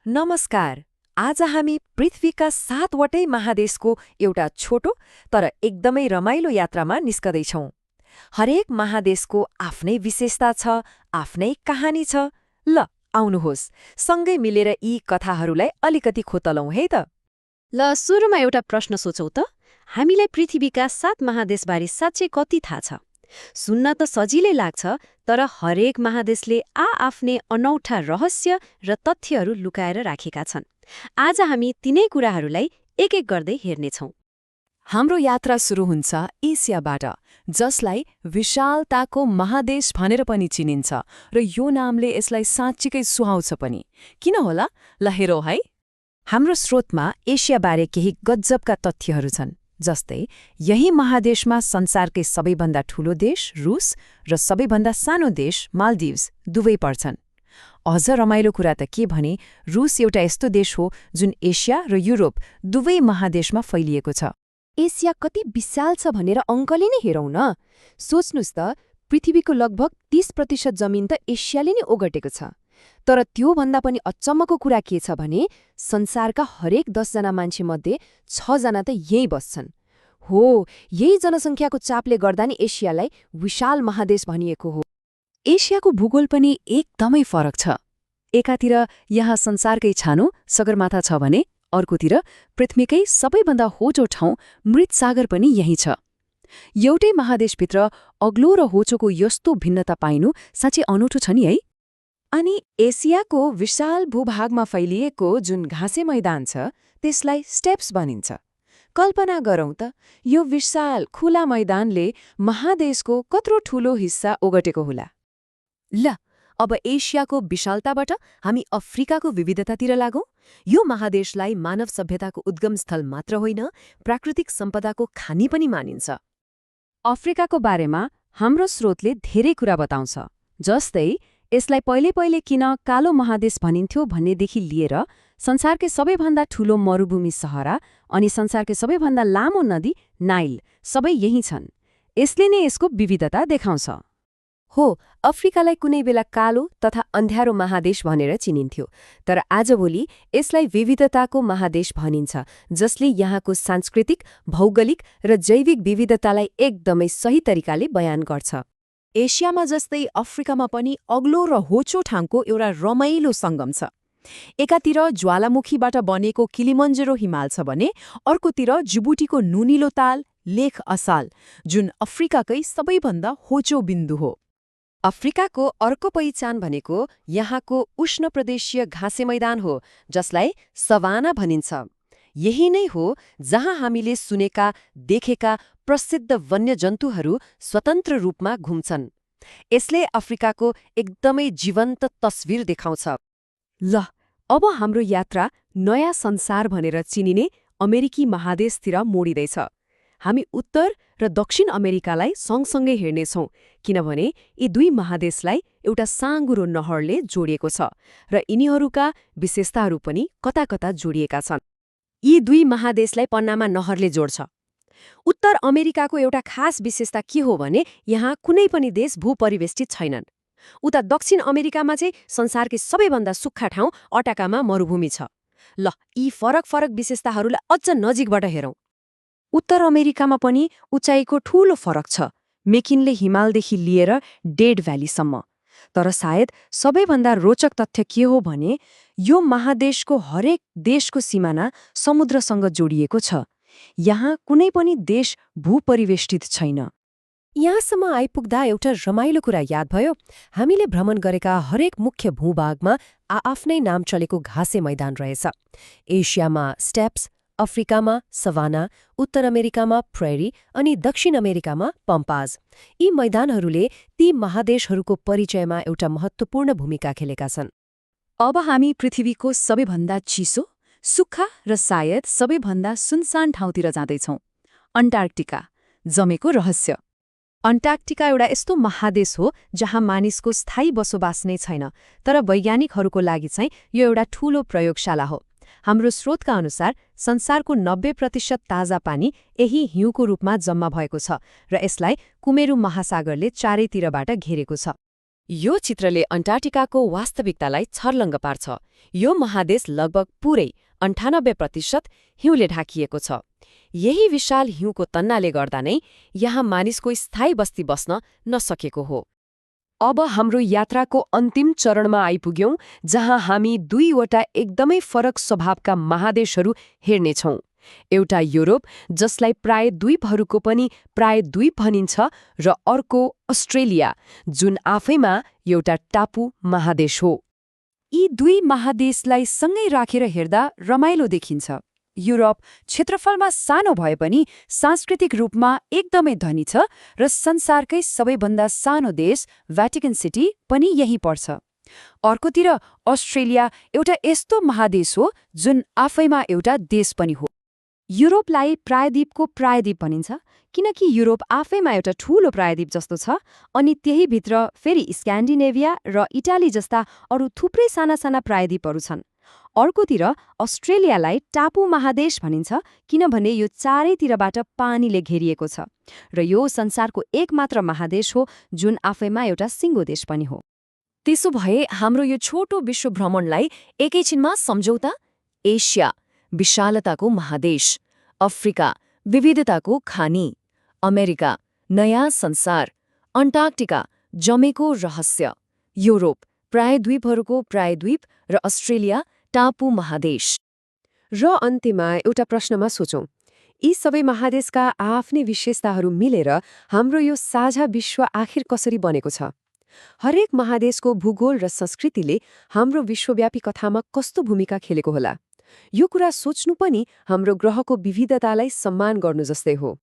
नमस्कार। आज हामी पृथ्वीका 7वटै महादेशको एउटा छोटो तर एकदमै रमाइलो यात्रामा निस्कदैछौँ। हरेक महादेशको आफ्नै विशेषता छ, आफ्नै कहानी छ। ल आउनुहोस्, सँगै मिलेर यी कथाहरूलाई अलिकति खोतलौँ है त। ल सुरुमा एउटा प्रश्न सोचौँ त। हामीलाई पृथ्वीका 7 महादेशबारे साँच्चै कति थाहा छ? सुन्न त सजिलै लाग्छ, तर हरेक महादेशले आफ्नै अनौठा रहस्य र तथ्यहरू लुकाएर राखेका छन्। आज हामी तिनै कुराहरूलाई एक एक गर्दै हेर्नेछौँ। हाम्रो यात्रा सुरु हुन्छ एसियाबाट, जसलाई विशालताको महादेश भनेर पनि चिनिन्छ र यो नामले यसलाई साँच्चीकै सुहाउँछ पनि। किन होला? ल हेरौँ है। हाम्रो स्रोतमा एसियाबारे केही गज्जबका तथ्यहरू छन्। जस्तै यही महादेशमा संसारकै सबैभन्दा ठूलो देश रुस र सबैभन्दा सानो देश माल्दिभ्स दुवै पर्छन्। अझ रमाइलो कुरा त के भने, रुस एउटा यस्तो देश हो जुन एसिया र युरोप दुवै महादेशमा फैलिएको छ। एसिया कति विशाल छ भनेर अङ्कले नै हेरौँ न। सोच्नुस् त, पृथ्वीको लगभग 30% जमिन त एसियाले नै ओगटेको छ। तर त्योभन्दा पनि अचम्मको कुरा के छ भने, संसारका हरेक 10 जना मान्छेमध्ये 6 जना त यही बस्छन्। हो, यही जनसङ्ख्याको चापले गर्दा नि एसियालाई विशाल महादेश भनिएको हो। एसियाको भूगोल पनि एकदमै फरक छ। एकातिर यहाँ संसारकै छानो सगरमाथा छ भने अर्कोतिर पृथ्वीकै सबैभन्दा होचो ठाउँ मृतसागर पनि यही छ। एउटै महादेशभित्र अग्लो र होचोको यस्तो भिन्नता पाइनु साँच्चै अनौठो छ नि है। अनि एसियाको विशाल भूभागमा फैलिएको जुन घाँसे मैदान छ, त्यसलाई स्टेप्स भनिन्छ। कल्पना गरौँ त, यो विशाल खुला मैदानले महादेशको कत्रो ठूलो हिस्सा ओगटेको होला। ल अब एसियाको विशालताबाट हामी अफ्रिकाको विविधतातिर लागौँ। यो महादेशलाई मानव सभ्यताको उद्गमस्थल मात्र होइन, प्राकृतिक सम्पदाको खानी पनि मानिन्छ। अफ्रिकाको बारेमा हाम्रो स्रोतले धेरै कुरा बताउँछ। जस्तै यसलाई पहिले किन कालो महादेश भनिन्थ्यो भन्नेदेखि लिएर संसारकै सबैभन्दा ठूलो मरुभूमि सहरा अनि संसारकै सबैभन्दा लामो नदी नाइल सबै यही छन्। यसले नै यसको विविधता देखाउँछ। हो, अफ्रिकालाई कुनै बेला कालो तथा अन्ध्यारो महादेश भनेर चिनिन्थ्यो, तर आजभोलि यसलाई विविधताको महादेश भनिन्छ, जसले यहाँको सांस्कृतिक, भौगोलिक र जैविक विविधतालाई एकदमै सही तरिकाले बयान गर्छ। एसियामा जस्तै अफ्रिकामा पनि अग्लो र होचो ठाउँको एउटा रमाइलो सङ्गम छ। एकातिर ज्वालामुखीबाट बनेको किलिमन्जरो हिमाल छ भने अर्कोतिर जिबुटीको नुनिलो ताल लेख असाल, जुन अफ्रिकाकै सबैभन्दा होचो बिन्दु हो। अफ्रिकाको अर्को पहिचान भनेको यहाँको उष्णप्रदेशीय घाँसे मैदान हो, जसलाई सवाना भनिन्छ। यही नै हो जहाँ हामीले सुनेका, देखेका प्रसिद्ध वन्यजन्तुहरू स्वतन्त्र रूपमा घुम्छन्। यसले अफ्रिकाको एकदमै जीवन्त तस्विर देखाउँछ। ल अब हाम्रो यात्रा नयाँ संसार भनेर चिनिने अमेरिकी महादेशतिर मोडिँदैछ। हामी उत्तर र दक्षिण अमेरिकालाई सँगसँगै हेर्नेछौँ, किनभने यी दुई महादेशलाई एउटा साँगुरो नहरले जोडिएको छ र यिनीहरूका विशेषताहरू पनि कता कता जोडिएका छन्। यी दुई महादेशलाई पन्नामा नहरले जोड्छ। उत्तर अमेरिकाको एउटा खास विशेषता के हो भने यहाँ कुनै पनि देश भूपरिवेष्टित छैनन्। उता दक्षिण अमेरिकामा चाहिँ संसारकै सबैभन्दा सुक्खा ठाउँ अटाकामा मरुभूमि छ। ल यी फरक विशेषताहरूलाई अझ नजिकबाट हेरौँ। उत्तर अमेरिकामा पनि उचाइको ठूलो फरक छ, मेकिनले हिमालदेखि लिएर डेड भ्यालीसम्म। तर सायद सबैभन्दा रोचक तथ्य के हो भने यो महादेशको हरेक देशको सिमाना समुद्रसँग जोडिएको छ। यहाँ कुनै पनि देश भूपरिवेष्टित छैन। यहाँसम्म आइपुग्दा एउटा रमाइलो कुरा याद भयो। हामीले भ्रमण गरेका हरेक मुख्य भूभागमा आफ्नै नाम चलेको घाँसे मैदान रहेछ। एसियामा स्टेप्स, अफ्रिकामा सवाना, उत्तर अमेरिकामा प्रेरी अनि दक्षिण अमेरिकामा पम्पाज। यी मैदानहरूले ती महादेशहरूको परिचयमा एउटा महत्त्वपूर्ण भूमिका खेलेका छन्। अब हामी पृथ्वीको सबैभन्दा चिसो, सुक्खा र सायद सबैभन्दा सुनसान ठाउँतिर जाँदैछौँ, अन्टार्क्टिका, जमेको रहस्य। अन्टार्क्टिका एउटा यस्तो महादेश हो जहाँ मानिसको स्थायी बसोबास नै छैन, तर वैज्ञानिकहरूको लागि चाहिँ यो एउटा ठूलो प्रयोगशाला हो। हाम्रो स्रोतका अनुसार संसारको 90% ताजा पानी यही हिउँको रूपमा जम्मा भएको छ र यसलाई कुमेरु महासागरले चारैतिरबाट घेरेको छ। यो चित्रले अन्टार्कटिकाको वास्तविकतालाई छर्लङ्ग पार्छ। यो महादेश लगभग पुरै 98% हिउँले ढाकिएको छ। यही विशाल हिउँको तन्नाले गर्दा नै यहाँ मानिसको स्थायी बस्ती बस्न नसकेको हो। अब हाम्रो यात्राको अन्तिम चरणमा आइपुग्यौं, जहाँ हामी दुईवटा एकदमै फरक स्वभावका महादेशहरू हेर्नेछौं। एउटा युरोप, जसलाई प्रायद्वीपहरूको पनि प्रायद्वीप भनिन्छ, र अर्को अस्ट्रेलिया, जुन आफैमा एउटा टापु महादेश हो। यी दुई महादेशलाई सँगै राखेर हेर्दा रमाइलो देखिन्छ। युरोप क्षेत्रफलमा सानो भए पनि सांस्कृतिक रूपमा एकदमै धनी छ र संसारकै सबैभन्दा सानो देश भ्याटिकन सिटी पनि यही पर्छ। अर्कोतिर अस्ट्रेलिया एउटा यस्तो महादेश हो जुन आफैमा एउटा देश पनि हो। युरोपलाई प्रायद्वीपको प्रायद्वीप भनिन्छ किनकि युरोप आफैमा एउटा ठूलो प्रायद्वीप जस्तो छ, अनि त्यही भित्र फेरि स्क्यान्डिनेभिया र इटाली जस्ता अरू थुप्रै साना साना प्रायद्वीपहरू छन्। अर्कोतिर अस्ट्रेलियालाई टापु महादेश भनिन्छ किनभने यो चारैतिरबाट पानीले घेरिएको छ र यो संसारको एकमात्र महादेश हो जुन आफैमा एउटा सिङ्गो देश पनि हो। त्यसो भए हाम्रो यो छोटो विश्व भ्रमणलाई एकैछिनमा सम्झौँ त। एसिया विशालताको महादेश, अफ्रिका विविधताको खानी, अमेरिका नयाँ संसार, अन्टार्कटिका जमेको रहस्य, युरोप प्रायद्वीपहरूको प्रायद्वीप र अस्ट्रेलिया टापु महादेश। र अन्त्यमा एउटा प्रश्नमा सोचौं, यी सबै महादेशका आफ्नै विशेषताहरू मिलेर हाम्रो यो साझा विश्व आखिर कसरी बनेको छ? हरेक महादेशको भूगोल र संस्कृतिले हाम्रो विश्वव्यापी कथामा कस्तो भूमिका खेलेको होला? यो कुरा सोच्नु पनि हाम्रो ग्रहको विविधतालाई सम्मान गर्नु जस्तै हो।